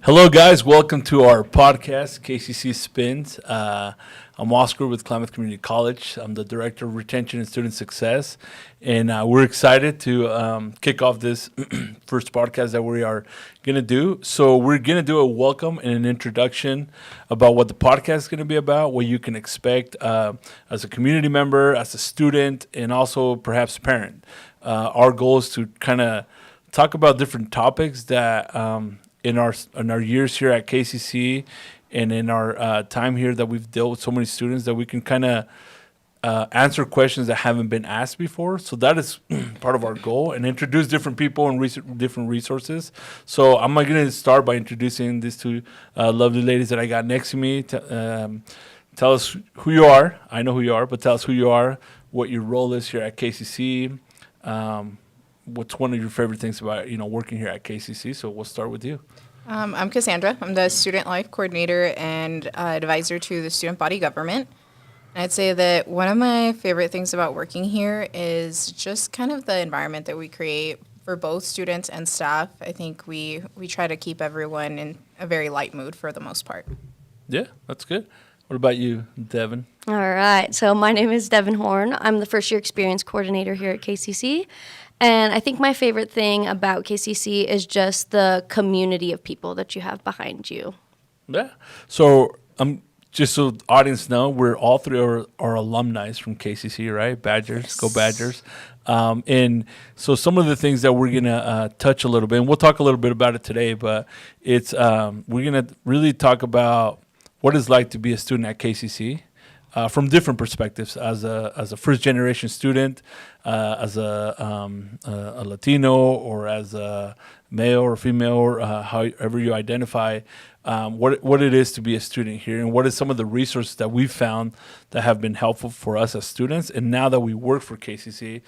Hello, guys. Welcome to our podcast, KCC SPINs. I'm Oscar with Klamath Community College. I'm the Director of Retention and Student Success. And we're excited to kick off this first podcast that we are going to do. So we're going to do a welcome and an introduction about what the podcast is going to be about, what you can expect as a community member, as a student, and also perhaps a parent. Our goal is to kind of talk about different topics that in our years here at KCC and in our time here that we've dealt with so many students that we can kind of answer questions that haven't been asked before. So that is part of our goal, and introduce different people and different resources. So I'm going to start by introducing these two lovely ladies that I got next to me. Tell us who you are. I know who you are, but tell us who you are, what your role is here at KCC. What's one of your favorite things about working here at KCC? So we'll start with you. I'm Cassandra. I'm the Student Life Coordinator and Advisor to the Student Body Government. And I'd say that one of my favorite things about working here is just kind of the environment that we create for both students and staff. I think we try to keep everyone in a very light mood for the most part. Yeah, that's good. What about you, Devin? All right. So my name is Devin Horn. I'm the first year experience coordinator here at KCC. And I think my favorite thing about KCC is just the community of people that you have behind you. Yeah. So just so the audience know, we're all three are alumni from KCC, right? Badgers, yes. Go Badgers. And so some of the things that we're going to touch a little bit, and we'll talk a little bit about it today, but it's we're going to really talk about what it's like to be a student at KCC. From different perspectives, as a first generation student, as a Latino, or as a male or female, or however you identify, what it is to be a student here, and what is some of the resources that we've found that have been helpful for us as students. And now that we work for KCC,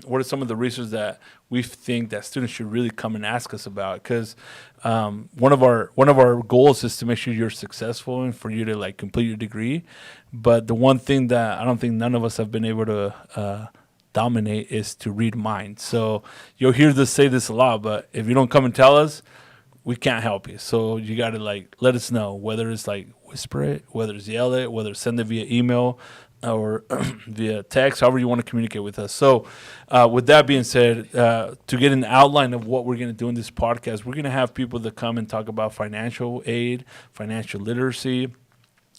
what are some of the resources that we think that students should really come and ask us about? Because one of our goals is to make sure you're successful and for you to complete your degree. But the one thing that I don't think none of us have been able to dominate is to read minds. So you'll hear this say this a lot, but if you don't come and tell us, we can't help you. So you got to let us know, whether it's whisper it, whether it's yell it, whether it's send it via email or via text, however you want to communicate with us. So with that being said, to get an outline of what we're going to do in this podcast, we're going to have people that come and talk about financial aid, financial literacy.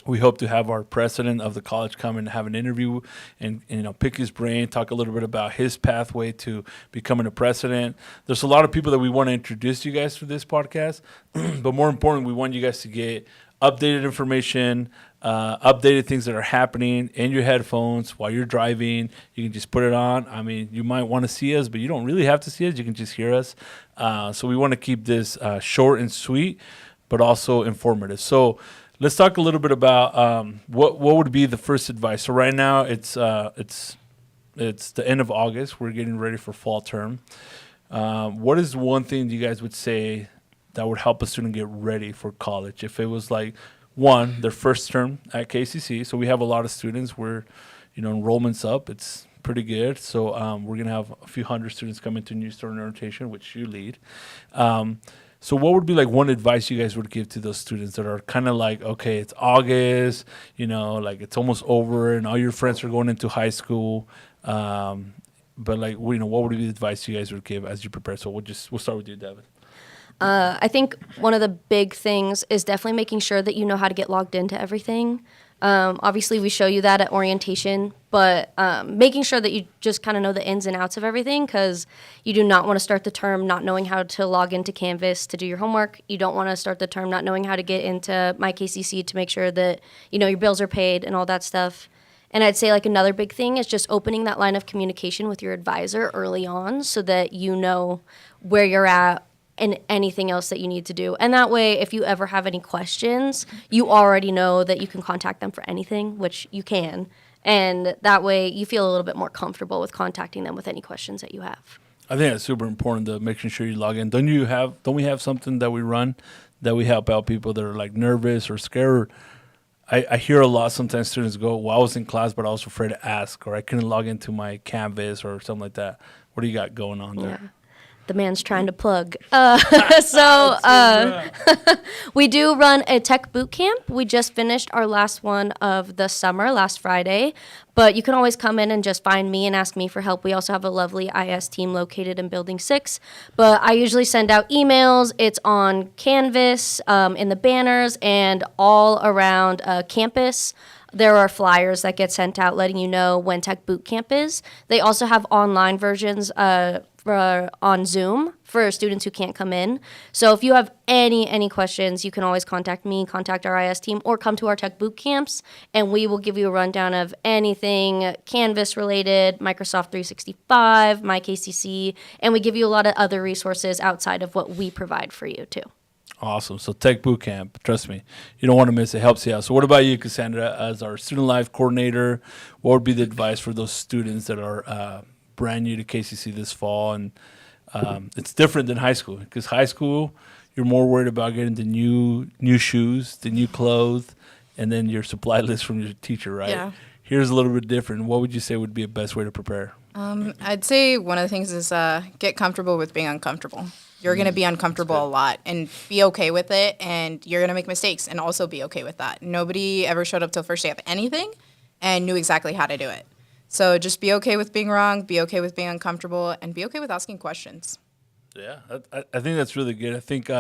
We hope to have our president of the college come and have an interview and pick his brain, talk a little bit about his pathway to becoming a president. There's a lot of people that we want to introduce you guys to this podcast, but more important, we want you guys to get updated information, updated things that are happening in your headphones while you're driving. You can just put it on. I mean, you might want to see us, but you don't really have to see us. You can just hear us. So we want to keep this short and sweet, but also informative. So let's talk a little bit about what would be the first advice. So right now it's the end of August. We're getting ready for fall term. What is one thing you guys would say that would help a student get ready for college? If it was their first term at KCC, so we have a lot of students where enrollment's up. It's pretty good. So we're gonna have a few hundred students come into new student orientation, which you lead. So what would be one advice you guys would give to those students that are kind of okay, it's August, it's almost over and all your friends are going into high school. But what would be the advice you guys would give as you prepare? So we'll start with you, Devin. I think one of the big things is definitely making sure that you know how to get logged into everything. Obviously, we show you that at orientation, but making sure that you just kind of know the ins and outs of everything, because you do not want to start the term not knowing how to log into Canvas to do your homework. You don't want to start the term not knowing how to get into My KCC to make sure that your bills are paid and all that stuff. And I'd say another big thing is just opening that line of communication with your advisor early on so that you know where you're at and anything else that you need to do. And that way, if you ever have any questions, you already know that you can contact them for anything, which you can. And that way, you feel a little bit more comfortable with contacting them with any questions that you have. I think it's super important to making sure you log in. Don't we have something that we run that we help out people that are nervous or scared? I hear a lot sometimes students go, well, I was in class, but I was afraid to ask, or I couldn't log into my Canvas or something like that. What do you got going on there? The man's trying to plug. We do run a tech boot camp. We just finished our last one of the summer, last Friday. But you can always come in and just find me and ask me for help. We also have a lovely IS team located in Building 6. But I usually send out emails. It's on Canvas, in the banners, and all around campus. There are flyers that get sent out letting you know when Tech Boot Camp is. They also have online versions on Zoom for students who can't come in. So if you have any questions, you can always contact me, contact our IS team, or come to our Tech Boot Camps, and we will give you a rundown of anything Canvas related, Microsoft 365, my KCC, and we give you a lot of other resources outside of what we provide for you too. Awesome. So Tech Boot Camp, trust me, you don't want to miss it. Helps you out. So what about you, Cassandra, as our student life coordinator? What would be the advice for those students that are brand new to KCC this fall? And it's different than high school, because high school, you're more worried about getting the new shoes, the new clothes, and then your supply list from your teacher, right? Yeah. Here's a little bit different. What would you say would be a best way to prepare? I'd say one of the things is get comfortable with being uncomfortable. You're going to be uncomfortable a lot, and be okay with it, and you're going to make mistakes and also be okay with that. Nobody ever showed up till first day of anything and knew exactly how to do it. So just be okay with being wrong, be okay with being uncomfortable, and be okay with asking questions. Yeah, I think that's really good. I think,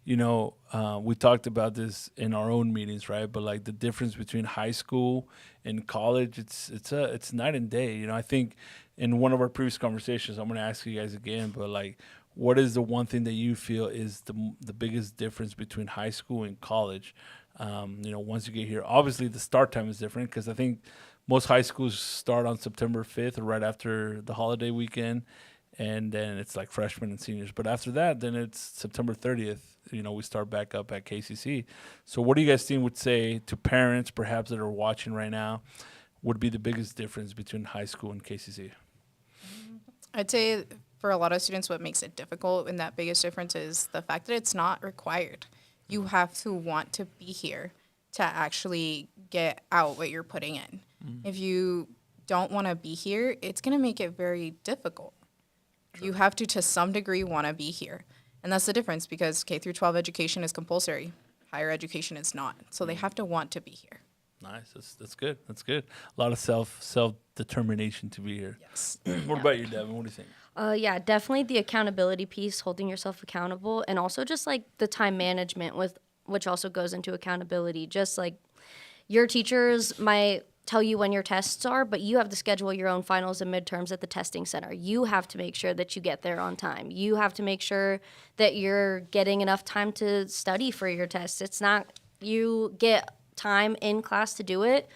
we talked about this in our own meetings, right? But like the difference between high school and college, it's night and day. I think in one of our previous conversations, I'm going to ask you guys again, but like, what is the one thing that you feel is the biggest difference between high school and college? Once you get here, obviously the start time is different, because I think most high schools start on September 5th or right after the holiday weekend, and then it's like freshmen and seniors. But after that, then it's September 30th. We start back up at KCC. So what do you guys think would say to parents, perhaps, that are watching right now, would be the biggest difference between high school and KCC? I'd say for a lot of students, what makes it difficult, and that biggest difference is the fact that it's not required. You have to want to be here to actually get out what you're putting in. If you don't want to be here, it's going to make it very difficult. True. You have to some degree, want to be here. And that's the difference, because K through 12 education is compulsory. Higher education is not. So they have to want to be here. Nice. That's good. That's good. A lot of self-determination to be here. Yes. What about you, Devin? What do you think? Yeah, definitely the accountability piece, holding yourself accountable, and also just like the time management, which also goes into accountability. Just like your teachers might tell you when your tests are, but you have to schedule your own finals and midterms at the testing center. You have to make sure that you get there on time. You have to make sure that you're getting enough time to study for your tests. It's not you get time in class to do it,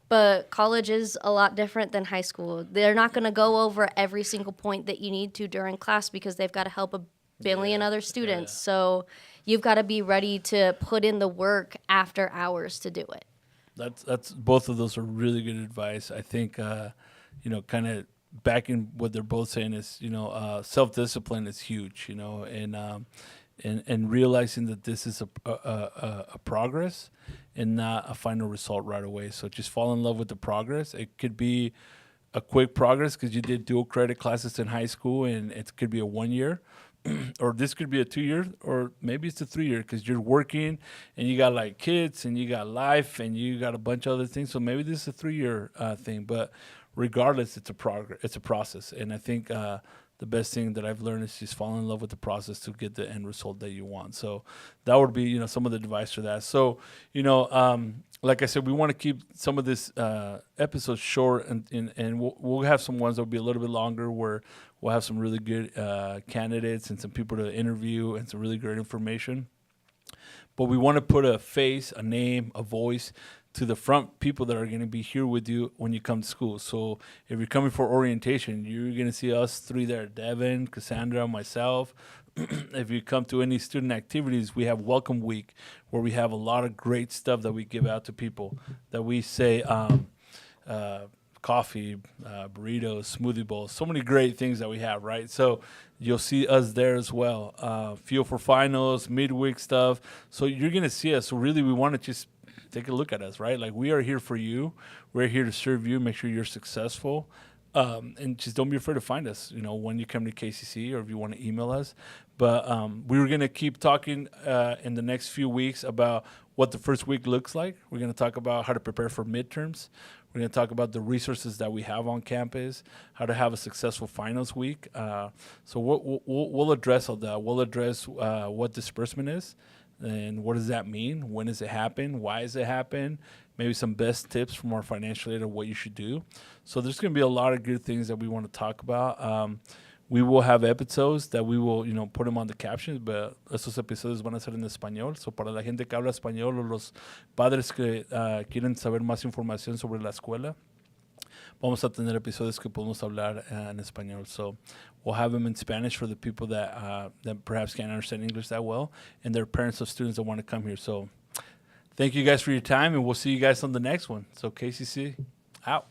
but college is a lot different than high school. They're not going to go over every single point that you need to during class, because they've got to help a billion other students. Yeah. So you've got to be ready to put in the work after hours to do it. That's both of those are really good advice. I think, kind of backing what they're both saying is, self-discipline is huge, and realizing that this is a progress and not a final result right away. So just fall in love with the progress. It could be a quick progress because you did dual credit classes in high school, and it could be a 1 year. Or this could be a 2 year, or maybe it's a 3 year, because you're working and you got like kids and you got life and you got a bunch of other things. So maybe this is a 3 year thing, but regardless, it's a progress. It's a process. And I think the best thing that I've learned is just fall in love with the process to get the end result that you want. So that would be, some of the advice for that. So, like I said, we want to keep some of this episodes short, and we'll have some ones that will be a little bit longer, where we'll have some really good candidates and some people to interview and some really great information. But we want to put a face, a name, a voice to the front people that are going to be here with you when you come to school. So if you're coming for orientation, you're going to see us three there, Devin, Cassandra, myself. If you come to any student activities, we have Welcome Week, where we have a lot of great stuff that we give out to people, that we say coffee, burritos, smoothie bowls, so many great things that we have, right? So you'll see us there as well. Feel for finals, midweek stuff. So you're going to see us. So really, we want to just take a look at us, right? Like, we are here for you. We're here to serve you, make sure you're successful. And just don't be afraid to find us, when you come to KCC or if you want to email us. But we were going to keep talking in the next few weeks about what the first week looks like. We're going to talk about how to prepare for midterms. We're going to talk about the resources that we have on campus, how to have a successful finals week. So we'll address all that. We'll address what disbursement is and what does that mean? When does it happen? Why does it happen? Maybe some best tips from our financial aid of what you should do. So there's going to be a lot of good things that we want to talk about. We will have episodes that we will, put them on the captions, but estos episodios van a ser en español. So para la gente que habla español o los padres que quieren saber más información sobre la escuela, vamos a tener episodios que podemos hablar en español. So we'll have them in Spanish for the people that perhaps can't understand English that well, and their parents of students that want to come here. So thank you guys for your time, and we'll see you guys on the next one. So KCC, out.